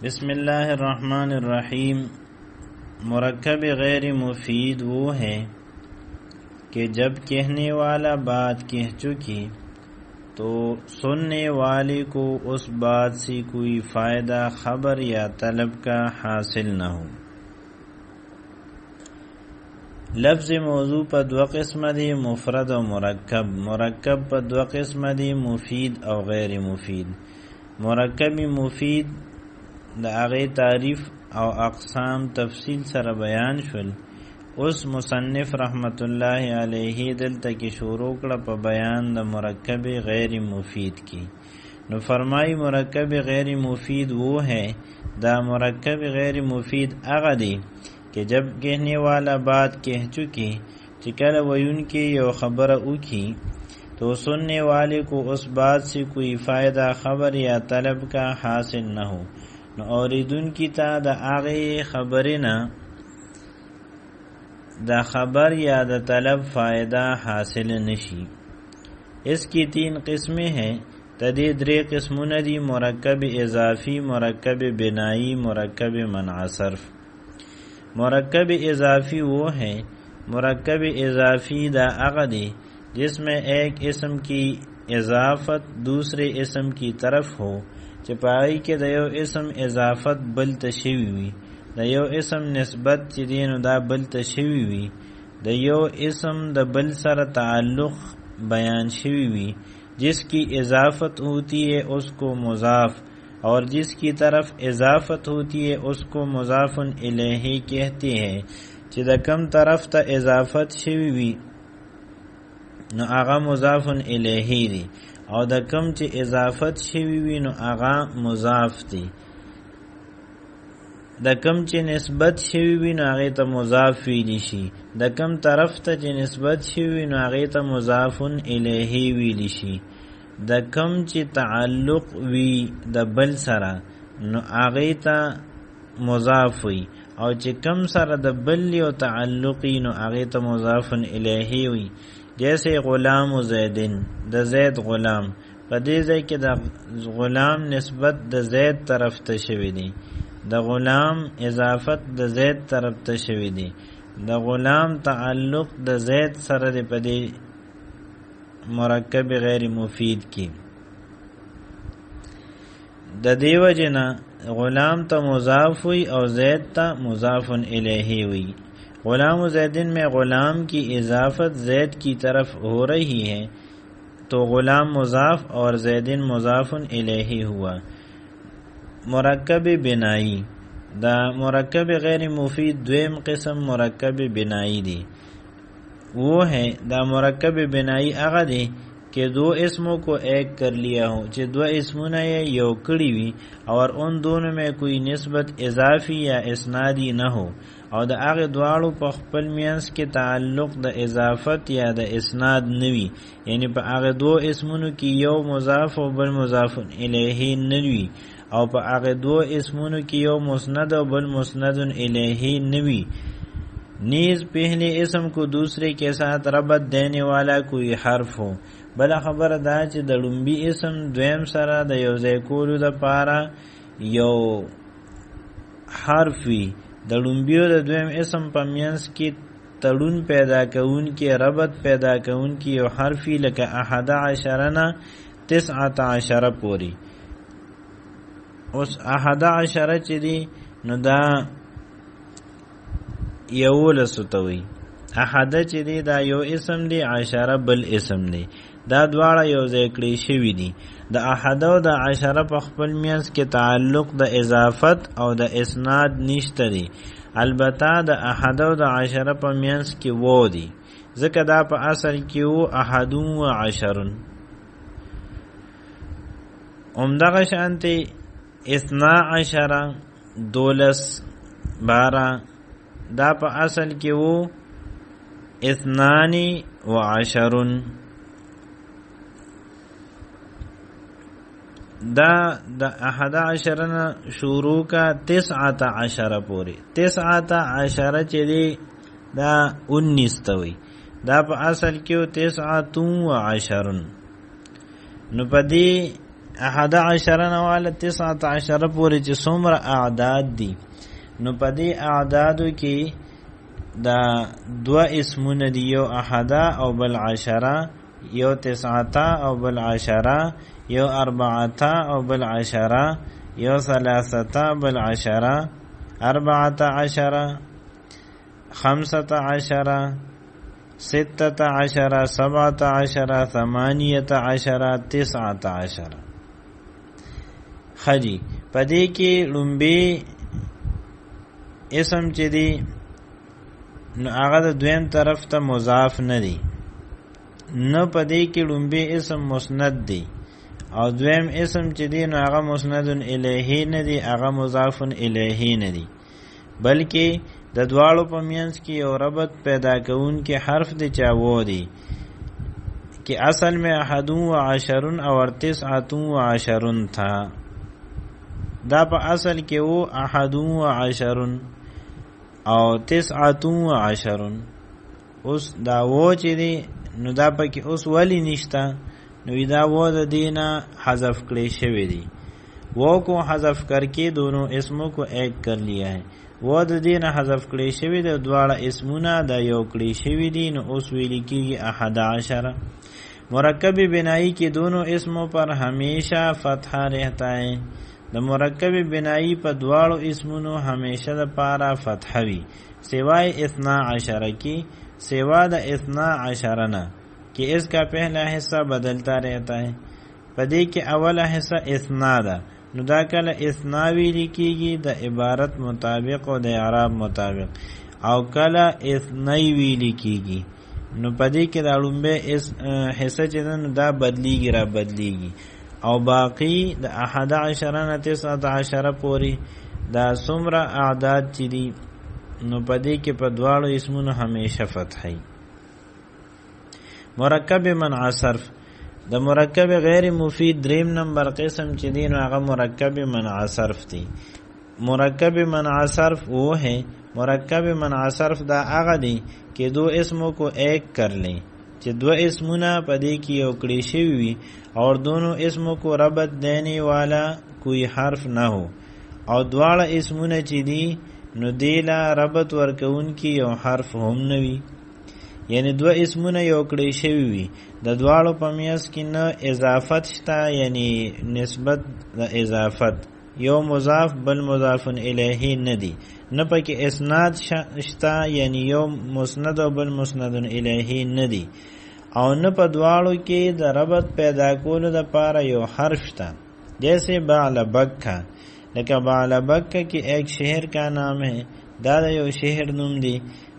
بسم اللہ الرحمن الرحیم۔ مرکب غیر مفید وہ ہے کہ جب کہنے والا بات کہہ چکی تو سننے والے کو اس بات سے کوئی فائدہ خبر یا طلب کا حاصل نہ ہو۔ لفظ موضوع پر دو قسم دی، مفرد و مرکب۔ مرکب پر دو قسم دی، مفید او غیر مفید۔ مرکب مفید دا اغی تعریف او اقسام تفصیل سره بیان شول۔ اس مصنف رحمت اللہ علیہ دلتا کی شروع کړه په بیان د مرکب غیر مفید کی۔ نو فرمائی مرکب غیر مفید وہ ہے، دا مرکب غیر مفید اغا دی کہ جب کہنے والا بات کہہ چکی چکل ویون کی یو خبر اوکی تو سننے والے کو اس بات سے کوئی فائدہ خبر یا طلب کا حاصل نہ ہو، نو اوریدون کی تا دا آغی خبرنا دا خبر یا دا طلب فائدہ حاصل نشی۔ اس کی تین قسمیں ہیں، تدی درے قسمون دی، مرکب اضافی، مرکب بنائی، مرکب منع صرف۔ مرکب اضافی وہ ہے، مرکب اضافی دا اغدی جس میں ایک اسم کی اضافت دوسرے اسم کی طرف ہو، چپائی کے دیو اسم اضافت بل تشوی وی، دیو اسم نسبت چی دینو دا بل تشوی وی، دیو اسم دا بل سر تعلق بیان شوی وی، جس کی اضافت ہوتی ہے اس کو مضاف اور جس کی طرف اضافت ہوتی ہے اس کو مضاف الیہ کہتے ہیں۔ چی دا کم طرف تا اضافت شوی وی نو آغا مضاف الیہ دی، او دا کم چی اضافت شوی وی نو آغا مضاف دی، دا کم چی نسبت شوی وی نو آغی تا مضاف ویلی شی، دا کم طرف تا چی نسبت شوی وی نو آغی تا مضاف الیہ ویلی شی، دا کم چی تعلق وی دا بل سرا نو آغی تا مضاف وی، او چی کم سرا دا بل لیو تعلقی نو آغی تا مضاف الیہ وی۔ جیسے غلام و زیدن، دا زید غلام، پا دیزے کہ دا غلام نسبت دا زید طرف تشوی دی، دا غلام اضافت دا زید طرف تشوی دی، دا غلام تعلق دا زید سر دی پا دی مرکب غیر مفید کی۔ دا دیو جنا غلام تا مضاف ہوئی اور زید تا مضاف الیہ ہوئی۔ غلام و زیدن میں غلام کی اضافت زید کی طرف ہو رہی ہے تو غلام مضاف اور زیدن مضاف الیہ ہوا۔ مرکب بنائی، دا مرکب غیر مفید دویم قسم مرکب بنائی دی، وہ ہے دا مرکب بنائی اغا دی کہ دو اسموں کو ایک کر لیا ہو، چی دو اسموں نے یو کڑی وی اور ان دونوں میں کوئی نسبت اضافی یا اسنادی نہ ہو، او دا آغی دوارو پا خپل مینس کے تعلق دا اضافت یا دا اسناد نوی، یعنی پا آغی دو اسمونو کی یو مضاف و بل مضاف الیہ نوی، او پا آغی دو اسمونو کی یو مسند و بل مسند الیہ نوی، نیز پہلے اسم کو دوسرے کے ساتھ ربط دینے والا کوئی حرف ہو۔ بلا خبر دا چی دا لنبی اسم دویم سرا دا یو زیکولو دا پارا یو حرف وی، دا لنبیو دا دویم اسم پا مینس کی تڑون پیدا کون کی ربط پیدا کون کی یو حرفی لکا 11 19 پوری۔ اس 11 چی دی نو دا یولسو توی، 11 چی دی دا یو اسم دی، 10 بل اسم دی، دا دوارا یو ذکری شوی دی۔ دا 11 و دا 10 پا خپل مینس کے تعلق دا اضافت او دا اسناد نشت دی، البتہ دا 11 و دا 10 پا مینس کی وہ دی، ذکر دا پا اصل کی وہ 11 امدغ شانتی 12 12 دا پا اصل کی وہ 12 دا 11 شروع کا 19 پوری، 19 چی دی دا 19 توی، دا پا اصل کیو 19 نو پا دی 11 نواله 19 پورې چې څومره اعداد دي نو په دې اعدادو کې دا دو اسمونه دي، یو 11 او بل 10، یو 9 او بل 10، یو 4 او بل 10، یو 3 بل 10، 14 15 16 17 18 19 خجی پدې کې لومبي اسم چې دی نو هغه د دویم طرف ته مضاف نه دی، نو پدې کې لومبي اسم مسند دی او دویم اسم چې دی نو هغه مسند الیه نه دی، هغه مضاف الیه نه دی، بلکې د دواړو په منځ کې یو ربط پیدا کون کې حرف دی چاوو دی کہ اصل میں 11 اور 19 تھا، دا په اصل کې وو 11 او 19، اوس دا وو چې دی نو دا پکې اوس ولی نشتا، نو دا وو د دینه حذف کړی شوی دی، वो को حذف करके दोनों اسموں کو ایک کر لیا ہے، वो د دینه حذف کړی شوی دی، دواړه اسمونه د یو کړی شوی دي، نو اوس ویل کېږي 11۔ مرکب بنائی کے دونوں اسموں پر ہمیشہ فتحہ رہتا ہے، د مرکب بنائی په دواړو اسمونو ہمیشہ د پارا فتح وی، سوائے 12 کی، سوا د 12 نہ کہ اس کا پہلا حصہ بدلتا رہتا ہے، پدې کې اوله حصہ اثنا ده، نو دا کله اثنا ویل کېږي د عبارت مطابق او د اعراب مطابق، او کله اثنی ویل کېږي، نو پدې کې دا لومبه حصہ چې دا بدلیږي را بدلیږي، او باقی د 11 نه 19 پورې دا څومره اعداد چې دي نو پدې کې په دواړو اسمونو همیشه فتحي۔ مرکب منع صرف، د مرکب غیر مفید دریم نمبر قسم چې دی نو هغه مرکب منع صرف دی۔ مرکب منع صرف وہ ہے، مرکب منع صرف دا هغه دی کہ دو اسموں کو ایک کر لیں، چې دو اسمونه پدې کې یو کړي شوی وي اور دونوں اسموں کو ربط دینے والا کوئی حرف نہ ہو، او دواړه اسمونه چې دی نو دیلا ربط ورکون کی یو حرف هم نوی، یعنی دو اسمونه یو کړي شوی وي د دواړو په میاس کې نه اضافت شتا، یعنی نسبت د اضافت، یو مضاف بل مضاف الیه نه دی، نه پکې اسناد شتا، یعنی یو مسند او بل مسند الیه نه دی، او نه په دواړو کې د ربط پیدا کولو د پاره یو حرف شتا، جیسے بعلبکہ، لکه بعلبکہ کی ایک شہر کا نام ہے، دا یو شہر نوم دی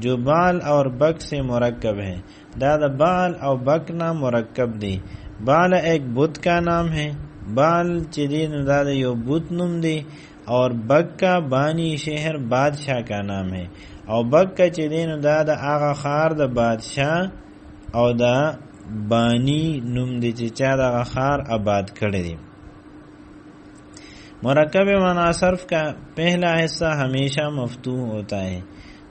جو بال اور بک سے مرکب ہے، دا بال اور بک نام مرکب دی، بال ایک بت کا نام ہے، بال چدین دا یو بت نوم دی، اور بک کا بانی شہر بادشاہ کا نام ہے، اور بک کا چدین دا آغا خار دا بادشاہ او دا بانی نوم دی چې چا دا خار آباد کړی دی۔ مرکب منع صرف کا پہلا حصہ ہمیشہ مفتوح ہوتا ہے،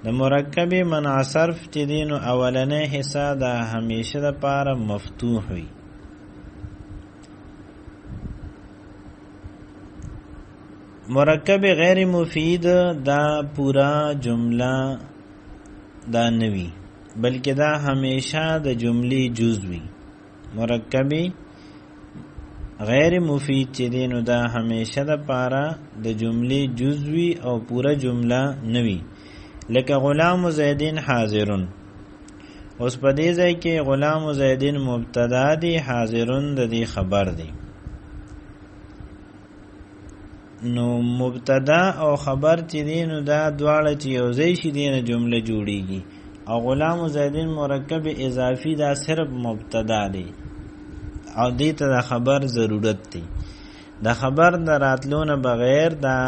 د مرکب منع صرف چې دی نو اولنې حصہ دا همیشه د پاره مفتوح وي۔ مرکب غیر مفید دا پورا جمله دا نوی بلکې دا همیشه د جملې جز وي، مرکب غیر مفید چې دی نو دا همیشه د پاره د جملې جز وي او پورا جمله نوی، لکه غلام زیدین حاضرون، اوس په دې ځای کې غلام زیدین مبتدا دی، حاضرون د دې خبر دی، نو مبتدا او خبر چې دی نو دا دواړه چې یو ځای شي دی نه جمله جوړیږي، او غلام زیدین مرکب اضافی دا صرف مبتدا دی او دې ته د خبر ضرورت دی، د خبر د راتلونه بغیر دا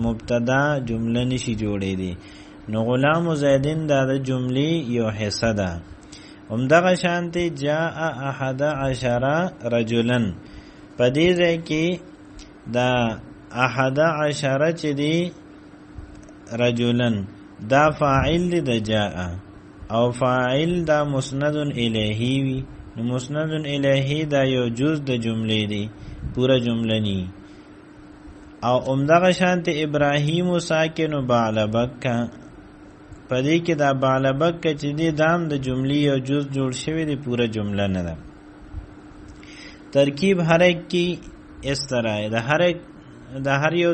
مبتدا جمله نشي جوړې دی، نو غلام زیدین دا د جملې یو حصہ ده۔ همدغه شانتی جاء 11 رجلا، په دې ځای کې دا 11 چې دی رجلا دا فاعل دی د جاء، او فاعل دا مسند الیه وی، نو مسند الیه دا یو جز د جملې دی، پورا جمله نی. او عمدغه شانت ابراهیم ساکن بعلبک پدې کې دا بعلبک چې دی دام د جملې یو جز جوړ شوی دی، پورا جمله نه ده. ترکیب هر ایک کی اس طرح ہے، د هر یو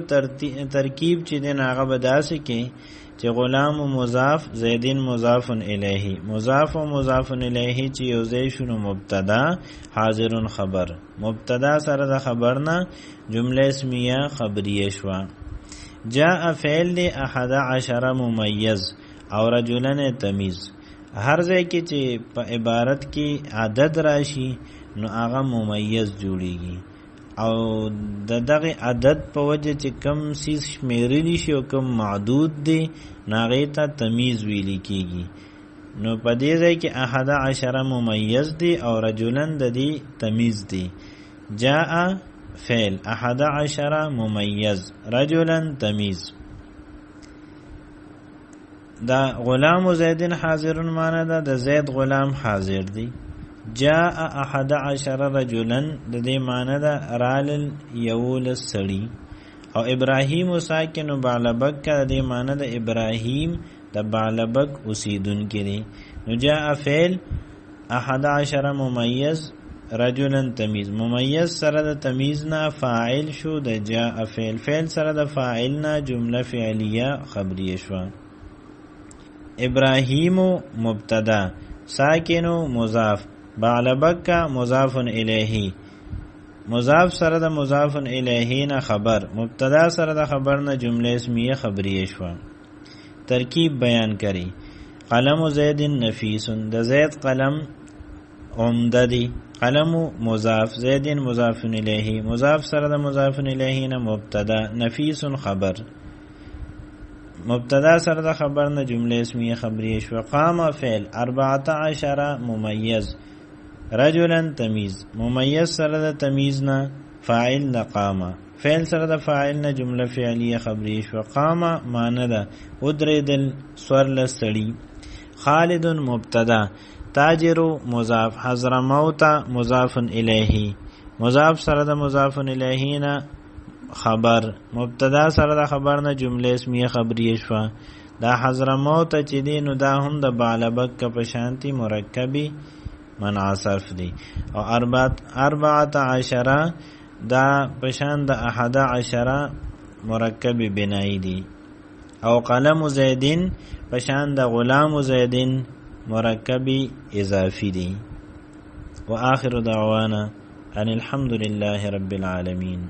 ترکیب چې دی هغه به داسې کې چې غلام و مضاف زیدین مضاف الیه، مضاف و مضاف الیه چې یو ځای شنو مبتدا حاضرون خبر، مبتدا سره د خبر نه جمله اسمیه خبریه شوه. جاء فعل دی 11 ممیز او رجلن تمیز. هر ځای کې چې په عبارت کې عدد راشي نو هغه ممیز جوړیږي، او دغه عدد په وجه چې کم سیز شمیرلی شي او کم معدود دی ناغې ته تمیز ویلی کیږي. نو په دې ځای کې 11 ممیز دی او رجلن د دې تمیز دی. جاء فعل 11 ممیز رجلن تمیز. دا غلام و زیدن حاضرون معنی ده د زید غلام حاضر دی. جاء 11 رجلن د دې معنی ده رالل یول سړی. او ابراهیم ساکن بعلبک د دې معنی ده ابراهیم د بعلبک اوسیدونکی دی. نو جاء فعل 11 ممیز رجلن تمیز، ممیز سره د تمیز نه فاعل شو، د جاء فعل، فعل سره د فاعل نه جمله فعلیه خبریه شو. ابراهیم مبتدا ساکن مضاف بعلبک مضاف الیه، مضاف سره د مضاف الیه نه خبر، مبتدا سره د خبر نه جمله اسمیه خبریه شو. ترکیب بیان کړي. قلم زید نفیس، د زید قلم عمده دی. قلم مضاف زید مضاف الیه، مضاف سره د مضاف الیه نه مبتدا نفیس خبر، مبتدا سره د خبر نه جمله اسمیه خبریه شو. قام فعل 14 ممیز رجلا تمیز، ممیز سره د تمیز نه فاعل د قامه، فعل سره د فاعل نه جمله فعلیه خبریه شو. قامه معنی ده ودریدل سورل سړی. خالد مبتدا تاجر مضاف حضرموت مضاف الیه، مضاف سره د مضاف الیه نه خبر، مبتدا سره د خبر نه جمله اسمیه خبریه شو. دا حضرموت چې دی نو دا هم د بعلبک په شانتی مرکبی منع صرف دی. او 14 دا پشان د 11 مرکبی بنایی دی. او قلم زیدین پشان د غلام زیدین مرکبی اضافی دی. و آخر دعوانا ان الحمد لله رب العالمین.